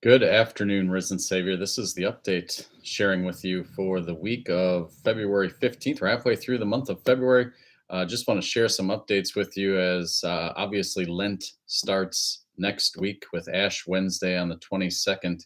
Good afternoon, Risen Savior. This is the update sharing with you for the week of February 15th. We're halfway through the month of February. Just want to share some updates with you as obviously Lent starts next week with Ash Wednesday on the 22nd.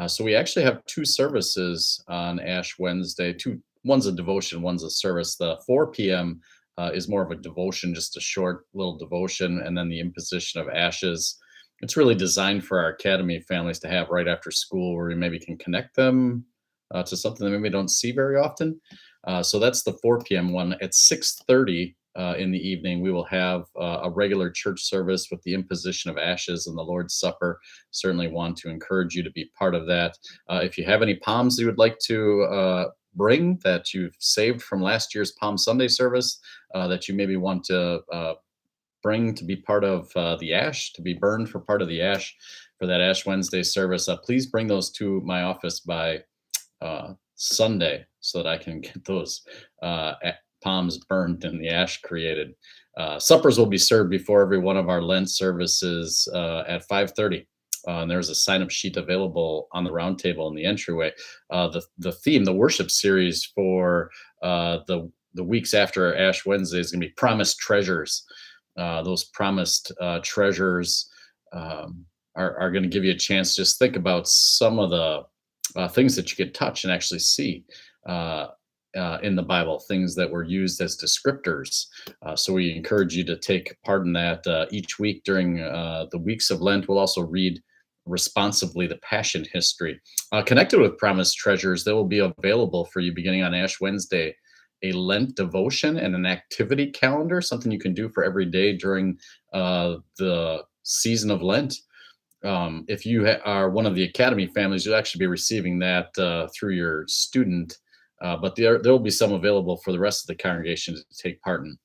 So we actually have two services on Ash Wednesday. One's a devotion, one's a service. The 4 p.m. Is more of a devotion, just a short little devotion, and then the imposition of ashes. It's really designed for our academy families to have right after school, where we maybe can connect them to something that maybe we don't see very often. So that's the 4 p.m. one. At 6:30 in the evening, we will have a regular church service with the imposition of ashes and the Lord's Supper. Certainly want to encourage you to be part of that. If you have any palms you would like to bring that you've saved from last year's Palm Sunday service that you maybe want to bring to be part of the ash, to be burned for part of the ash for that Ash Wednesday service, please bring those to my office by Sunday so that I can get those palms burned and the ash created. Suppers will be served before every one of our Lent services at 5:30. And there's a sign-up sheet available on the round table in the entryway. The theme, the worship series for the weeks after Ash Wednesday is going to be Promised Treasures. Those promised treasures are going to give you a chance to just think about some of the things that you could touch and actually see in the Bible, things that were used as descriptors. So we encourage you to take part in that each week during the weeks of Lent. We'll also read responsibly the Passion history. Connected with Promised Treasures, they will be available for you beginning on Ash Wednesday a Lent devotion and an activity calendar, something you can do for every day during the season of Lent. If you are one of the Academy families, you'll actually be receiving that through your student, but there will be some available for the rest of the congregation to take part in.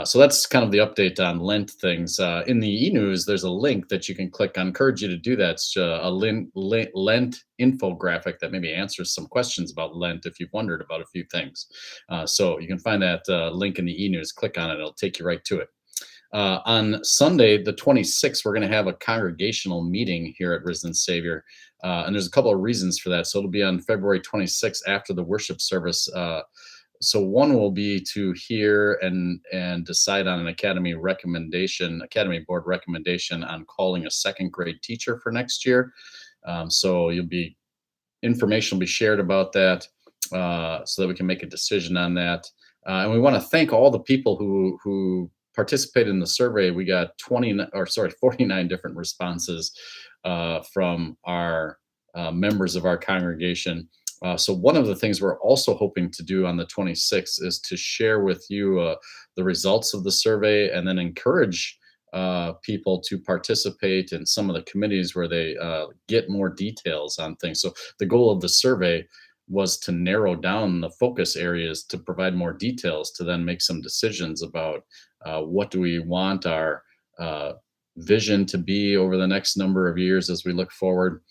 So that's kind of the update on Lent things. In the e-news, there's a link that you can click on. I encourage you to do that. It's a Lent infographic that maybe answers some questions about Lent if you've wondered about a few things. So you can find that link in the e-news. Click on it. It'll take you right to it. On Sunday, the 26th, we're going to have a congregational meeting here at Risen Savior. And there's a couple of reasons for that. So it'll be on February 26th after the worship service. So one will be to hear and decide on an academy board recommendation on calling a second grade teacher for next year. So information will be shared about that so that we can make a decision on that. And we want to thank all the people who participated in the survey. We got 49 different responses from our members of our congregation. So one of the things we're also hoping to do on the 26th is to share with you the results of the survey and then encourage people to participate in some of the committees where they get more details on things. So the goal of the survey was to narrow down the focus areas to provide more details to then make some decisions about what do we want our vision to be over the next number of years as we look forward.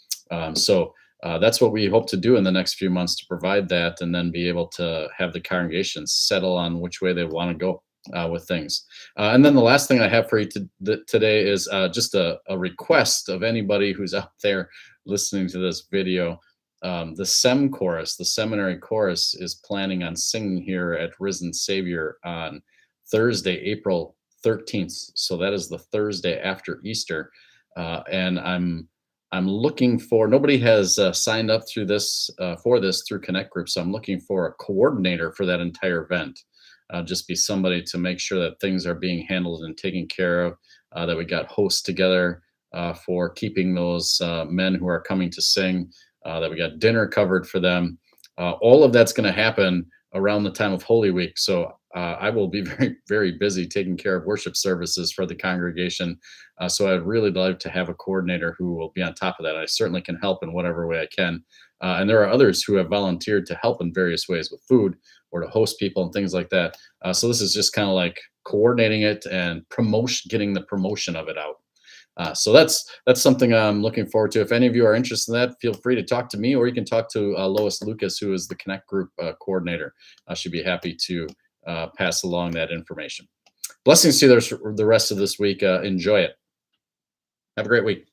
So that's what we hope to do in the next few months, to provide that and then be able to have the congregation settle on which way they want to go with things. And then the last thing I have for you today is just a request of anybody who's out there listening to this video. The SEM chorus, the seminary chorus, is planning on singing here at Risen Savior on Thursday, April 13th. So that is the Thursday after Easter. And I'm looking for, nobody has signed up through this through Connect Group. So I'm looking for a coordinator for that entire event. Just be somebody to make sure that things are being handled and taken care of, that we got hosts together for keeping those men who are coming to sing, that we got dinner covered for them. All of that's going to happen around the time of Holy Week. So I will be very, very busy taking care of worship services for the congregation. So I'd really like to have a coordinator who will be on top of that. I certainly can help in whatever way I can. And there are others who have volunteered to help in various ways with food or to host people and things like that. So this is just kind of like coordinating it and getting the promotion of it out. So that's something I'm looking forward to. If any of you are interested in that, feel free to talk to me, or you can talk to Lois Lucas, who is the Connect Group coordinator. She'd be happy to pass along that information. Blessings to you the rest of this week. Enjoy it. Have a great week.